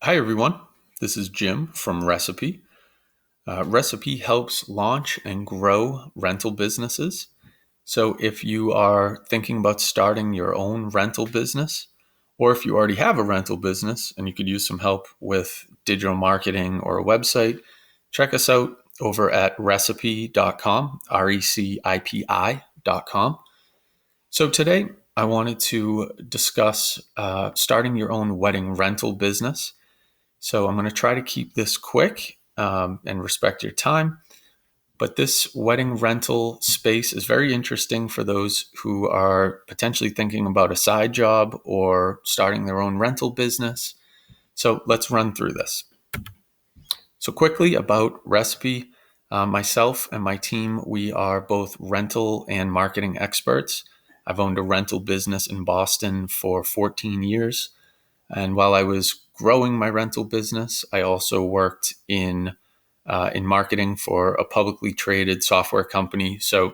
Hi, everyone. This is Jim from Recipe. Recipe helps launch and grow rental businesses. So, if you are thinking about starting your own rental business, or if you already have a rental business and you could use some help with digital marketing or a website, check us out over at recipe.com, recipi.com. So, today I wanted to discuss starting your own wedding rental business. So I'm going to try to keep this quick and respect your time. But this wedding rental space is very interesting for those who are potentially thinking about a side job or starting their own rental business. So let's run through this. So quickly about Recipe, myself and my team, we are both rental and marketing experts. I've owned a rental business in Boston for 14 years. And while I was growing my rental business, I also worked in marketing for a publicly traded software company. So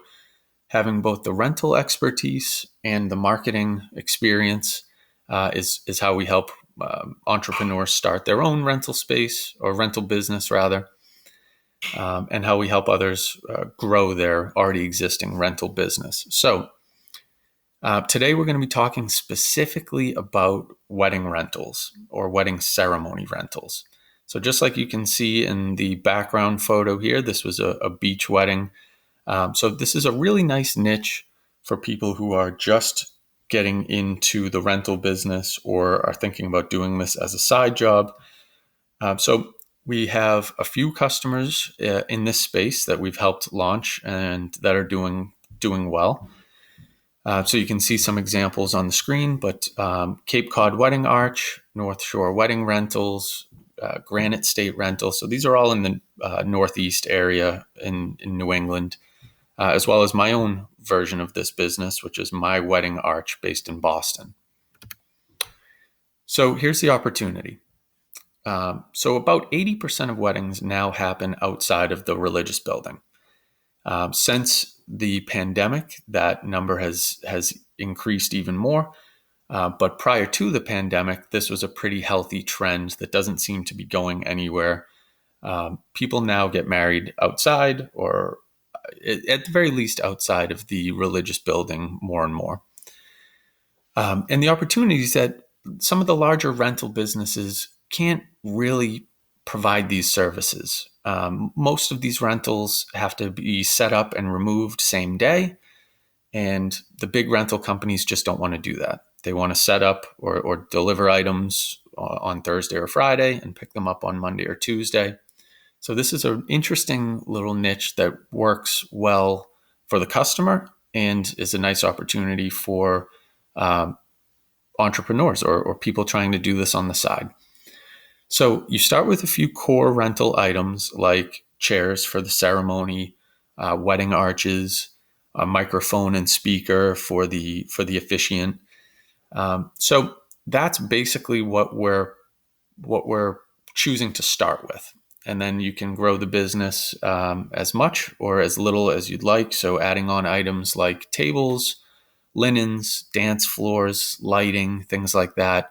having both the rental expertise and the marketing experience is how we help entrepreneurs start their own rental space or rental business rather, and how we help others grow their already existing rental business. So today we're going to be talking specifically about wedding rentals or wedding ceremony rentals. So just like you can see in the background photo here, this was a beach wedding. So this is a really nice niche for people who are just getting into the rental business or are thinking about doing this as a side job. So we have a few customers in this space that we've helped launch and that are doing well. So you can see some examples on the screen, but Cape Cod Wedding Arch, North Shore Wedding Rentals, Granite State Rental. So these are all in the Northeast area in New England, as well as my own version of this business, which is My Wedding Arch based in Boston. So here's the opportunity. So about 80% of weddings now happen outside of the religious building. Since the pandemic, that number has increased even more. But prior to the pandemic, this was a pretty healthy trend that doesn't seem to be going anywhere. People now get married outside, or at the very least outside of the religious building more and more. And the opportunities that some of the larger rental businesses can't really provide these services. Most of these rentals have to be set up and removed same day. And the big rental companies just don't want to do that. They want to set up or deliver items on Thursday or Friday and pick them up on Monday or Tuesday. So this is an interesting little niche that works well for the customer and is a nice opportunity for entrepreneurs or people trying to do this on the side. So you start with a few core rental items like chairs for the ceremony, wedding arches, a microphone and speaker for the officiant. So that's basically what we're choosing to start with. And then you can grow the business as much or as little as you'd like. So adding on items like tables, linens, dance floors, lighting, things like that.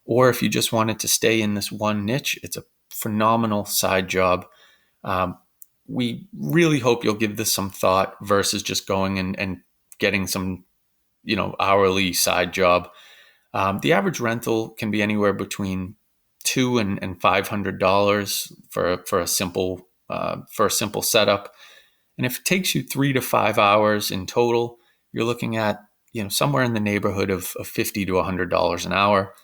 Or if you just wanted to stay in this one niche, it's a phenomenal side job. We really hope you'll give this some thought versus just going and getting some, hourly side job. The average rental can be anywhere between $200 and $500 for a simple setup. And if it takes you 3 to 5 hours in total, you're looking at somewhere in the neighborhood of $50 to $100 an hour.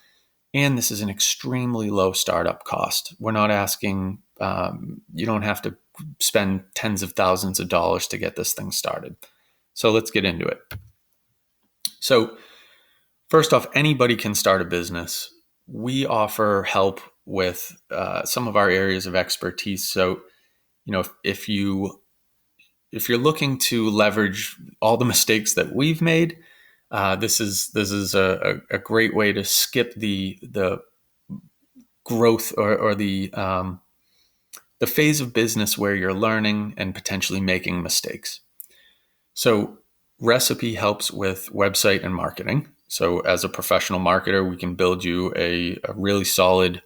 And this is an extremely low startup cost. We're not asking, you don't have to spend tens of thousands of dollars to get this thing started. So let's get into it. So first off, anybody can start a business. We offer help with some of our areas of expertise. So, if you're looking to leverage all the mistakes that we've made, this is a great way to skip the growth or the phase of business where you're learning and potentially making mistakes. So Recipe helps with website and marketing. So as a professional marketer, we can build you a really solid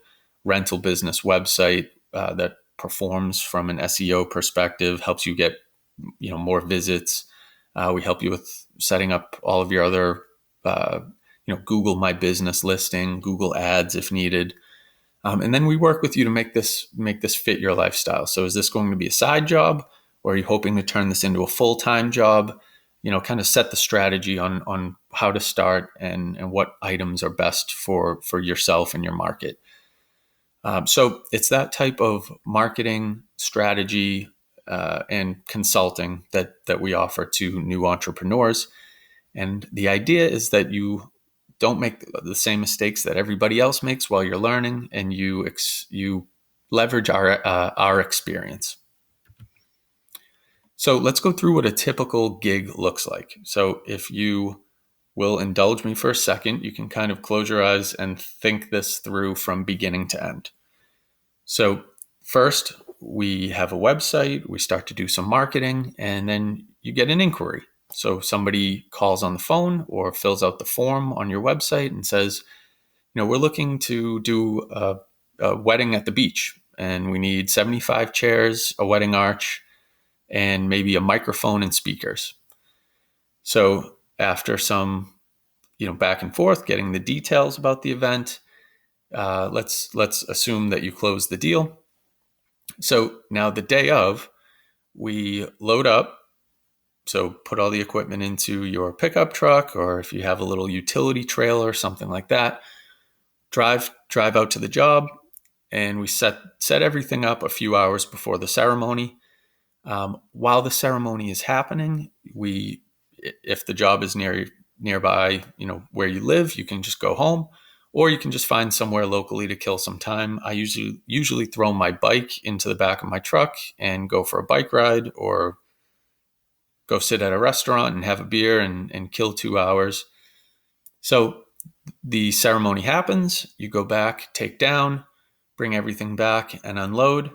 rental business website that performs from an SEO perspective, helps you get more visits. We help you with setting up all of your other Google My Business listing, Google Ads if needed. And then we work with you to make this fit your lifestyle. So is this going to be a side job, or are you hoping to turn this into a full-time job? Kind of set the strategy on how to start and what items are best for yourself and your market. So it's that type of marketing strategy and consulting that we offer to new entrepreneurs. And the idea is that you don't make the same mistakes that everybody else makes while you're learning, and you leverage our experience. So let's go through what a typical gig looks like. So if you will indulge me for a second, you can kind of close your eyes and think this through from beginning to end. So first, we have a website, we start to do some marketing, and then you get an inquiry. So somebody calls on the phone or fills out the form on your website and says, we're looking to do a wedding at the beach, and we need 75 chairs, a wedding arch, and maybe a microphone and speakers. So after some, back and forth, getting the details about the event, let's assume that you close the deal. So now the day of, we load up. So put all the equipment into your pickup truck, or if you have a little utility trailer or something like that, drive out to the job, and we set everything up a few hours before the ceremony. While the ceremony is happening, if the job is nearby, where you live, you can just go home, or you can just find somewhere locally to kill some time. I usually throw my bike into the back of my truck and go for a bike ride, or go sit at a restaurant and have a beer and kill 2 hours. So the ceremony happens, you go back, take down, bring everything back and unload.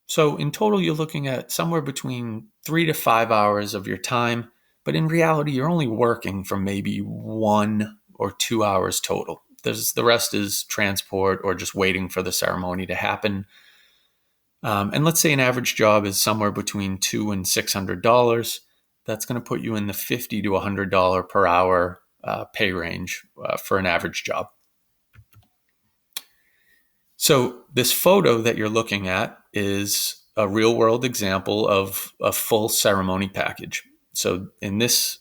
So in total, you're looking at somewhere between 3 to 5 hours of your time, but in reality, you're only working for maybe 1 or 2 hours total. The rest is transport or just waiting for the ceremony to happen. And let's say an average job is somewhere between $200 and $600. That's going to put you in the $50 to $100 per hour pay range for an average job. So this photo that you're looking at is a real world example of a full ceremony package. So in this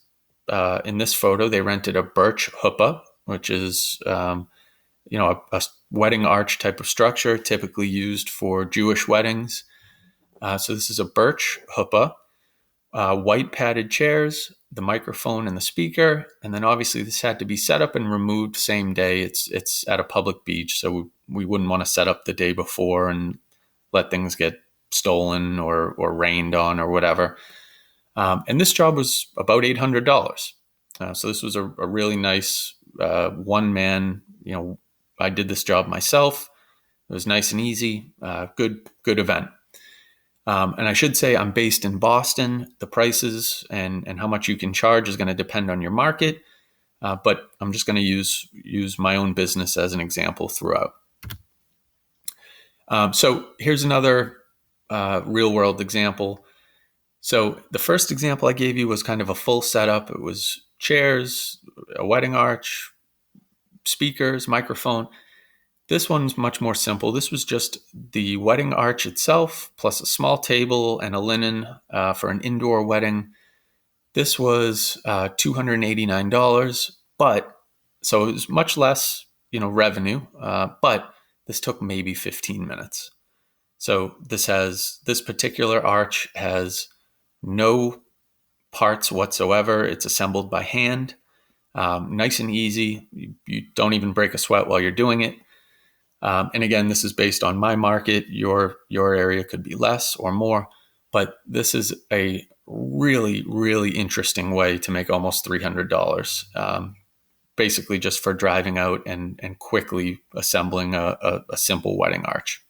photo, they rented a birch huppah, which is a wedding arch type of structure typically used for Jewish weddings. So this is a birch huppah, white padded chairs, the microphone and the speaker, and then obviously this had to be set up and removed same day. It's at a public beach, so we wouldn't want to set up the day before and let things get stolen or rained on or whatever. And this job was about $800. So this was a really nice one man. I did this job myself. It was nice and easy. Good event. And I should say I'm based in Boston. The prices and how much you can charge is going to depend on your market. But I'm just going to use my own business as an example throughout. So here's another real world example. So the first example I gave you was kind of a full setup. It was chairs, a wedding arch, speakers, microphone. This one's much more simple. This was just the wedding arch itself, plus a small table and a linen for an indoor wedding. This was $289, so it was much less, revenue, but this took maybe 15 minutes. So this particular arch has no parts whatsoever. It's assembled by hand, nice and easy. You don't even break a sweat while you're doing it. And again, this is based on my market. Your area could be less or more, but this is a really, really interesting way to make almost $300, basically just for driving out and quickly assembling a simple wedding arch.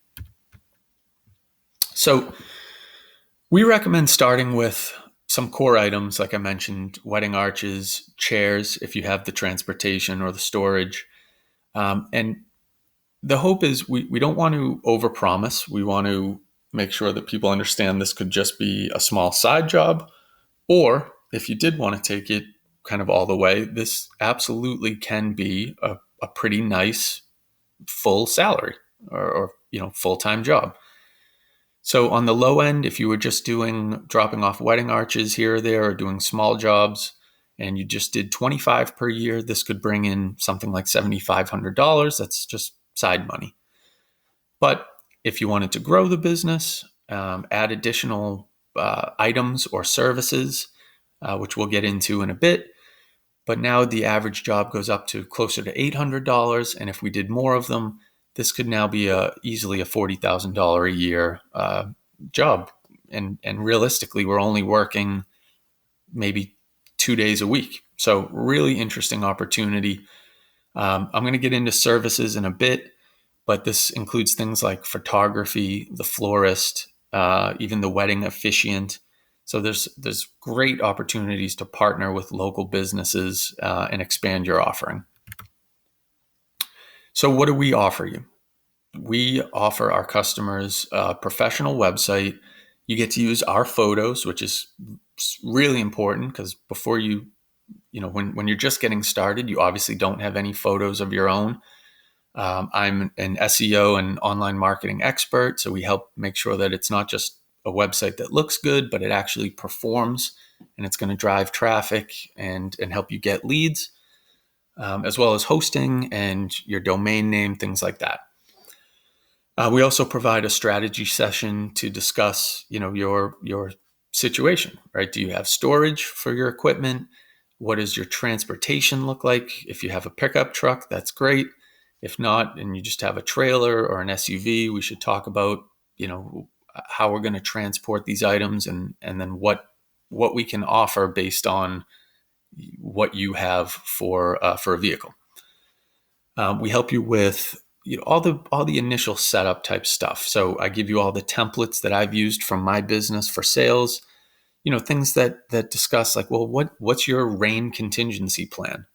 So we recommend starting with some core items, like I mentioned, wedding arches, chairs, if you have the transportation or the storage. And The hope is we don't want to overpromise. We want to make sure that people understand this could just be a small side job, or if you did want to take it kind of all the way, this absolutely can be a pretty nice full salary or full-time job. So on the low end, if you were just dropping off wedding arches here or there or doing small jobs and you just did 25 per year, this could bring in something like $7,500. That's just side money. But if you wanted to grow the business, add additional items or services, which we'll get into in a bit, but now the average job goes up to closer to $800. And if we did more of them, this could now be easily a $40,000 a year job. And realistically, we're only working maybe 2 days a week. So really interesting opportunity. I'm going to get into services in a bit, but this includes things like photography, the florist, even the wedding officiant. So there's great opportunities to partner with local businesses and expand your offering. So what do we offer you? We offer our customers a professional website. You get to use our photos, which is really important because before when you're just getting started, you obviously don't have any photos of your own. I'm an SEO and online marketing expert, so we help make sure that it's not just a website that looks good, but it actually performs and it's going to drive traffic and help you get leads, as well as hosting and your domain name, things like that. We also provide a strategy session to discuss, your situation, right? Do you have storage for your equipment? What does your transportation look like? If you have a pickup truck, that's great. If not, and you just have a trailer or an SUV, we should talk about, how we're going to transport these items and then what we can offer based on what you have for a vehicle. We help you with all the initial setup type stuff. So I give you all the templates that I've used from my business for sales. Things that discuss like, well, what's your rain contingency plan,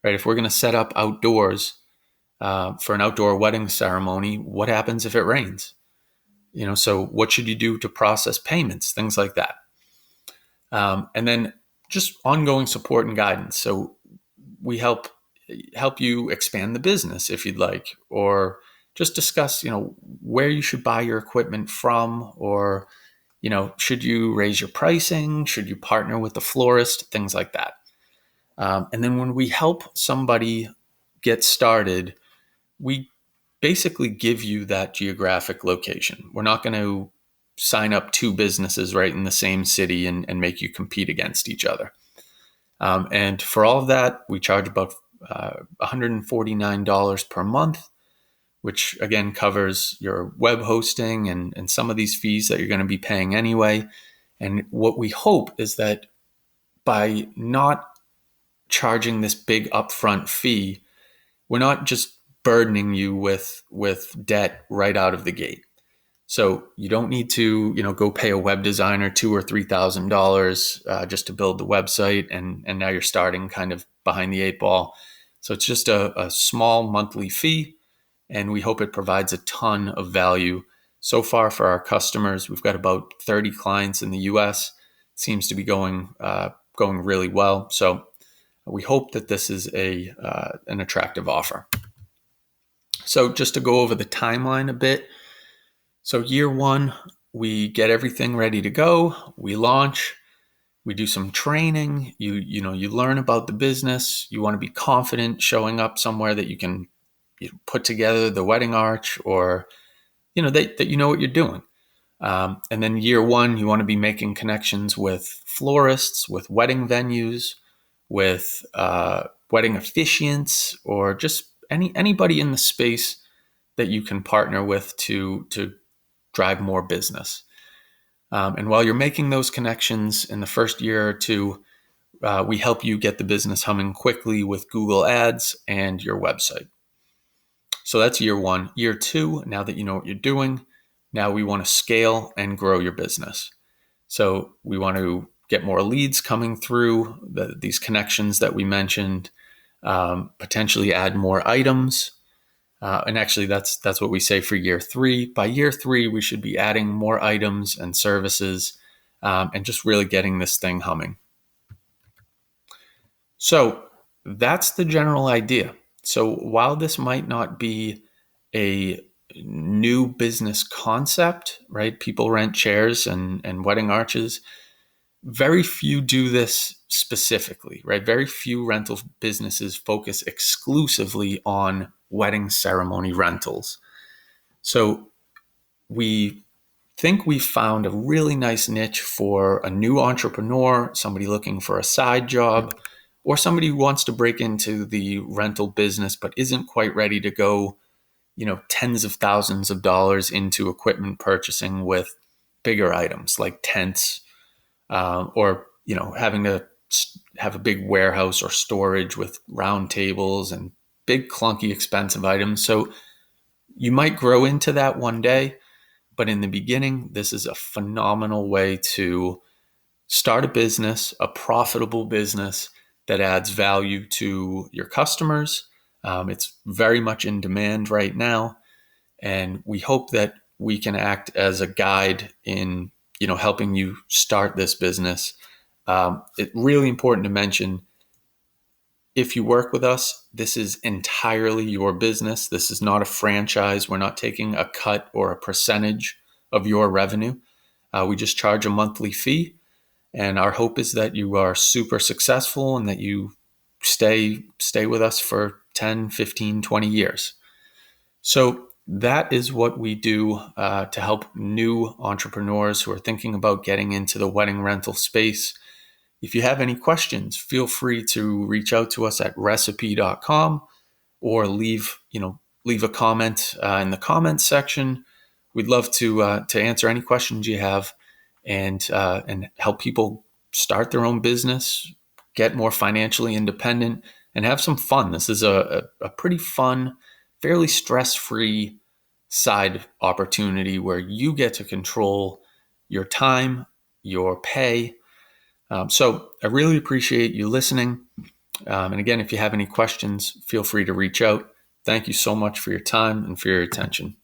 right? If we're going to set up outdoors for an outdoor wedding ceremony, what happens if it rains? So what should you do to process payments, things like that, and then just ongoing support and guidance. So we help you expand the business if you'd like, or just discuss, where you should buy your equipment from, or, should you raise your pricing? Should you partner with the florist? Things like that. And then when we help somebody get started, we basically give you that geographic location. We're not going to sign up two businesses right in the same city and make you compete against each other. And for all of that, we charge about $149 per month, which again covers your web hosting and some of these fees that you're going to be paying anyway. And what we hope is that by not charging this big upfront fee, we're not just burdening you with debt right out of the gate. So you don't need to, go pay a web designer $2,000 or $3,000 just to build the website, and now you're starting kind of behind the eight ball. So it's just a small monthly fee, and we hope it provides a ton of value. So far for our customers, we've got about 30 clients in the U.S. It seems to be going really well. So we hope that this is an attractive offer. So just to go over the timeline a bit. So year one, we get everything ready to go. We launch. We do some training. You learn about the business. You want to be confident showing up somewhere that you can put together the wedding arch, or that you know what you're doing. And then year one, you want to be making connections with florists, with wedding venues, with wedding officiants, or just anybody in the space that you can partner with to drive more business. And while you're making those connections in the first year or two, we help you get the business humming quickly with Google Ads and your website. So that's year one. Year two, now that you know what you're doing, now we want to scale and grow your business. So we want to get more leads coming through these connections that we mentioned, potentially add more items, And actually, that's what we say for year 3. By year 3, we should be adding more items and services, and just really getting this thing humming. So that's the general idea. So while this might not be a new business concept, right? People rent chairs and wedding arches. Very few do this specifically, right? Very few rental businesses focus exclusively on wedding ceremony rentals. So we think we found a really nice niche for a new entrepreneur, somebody looking for a side job, or somebody who wants to break into the rental business but isn't quite ready to go, tens of thousands of dollars into equipment purchasing with bigger items like tents, or having to have a big warehouse or storage with round tables and big clunky expensive items. So you might grow into that one day, but in the beginning, this is a phenomenal way to start a business, a profitable business that adds value to your customers. It's very much in demand right now, and we hope that we can act as a guide in helping you start this business. It's really important to mention, if you work with us, this is entirely your business. This is not a franchise. We're not taking a cut or a percentage of your revenue. We just charge a monthly fee. And our hope is that you are super successful and that you stay with us for 10, 15, 20 years. So that is what we do to help new entrepreneurs who are thinking about getting into the wedding rental space. If you have any questions, feel free to reach out to us at recipe.com or leave a comment in the comments section. We'd love to answer any questions you have and help people start their own business, get more financially independent, and have some fun. This is a pretty fun, fairly stress-free side opportunity where you get to control your time, your pay. So I really appreciate you listening. And again, if you have any questions, feel free to reach out. Thank you so much for your time and for your attention.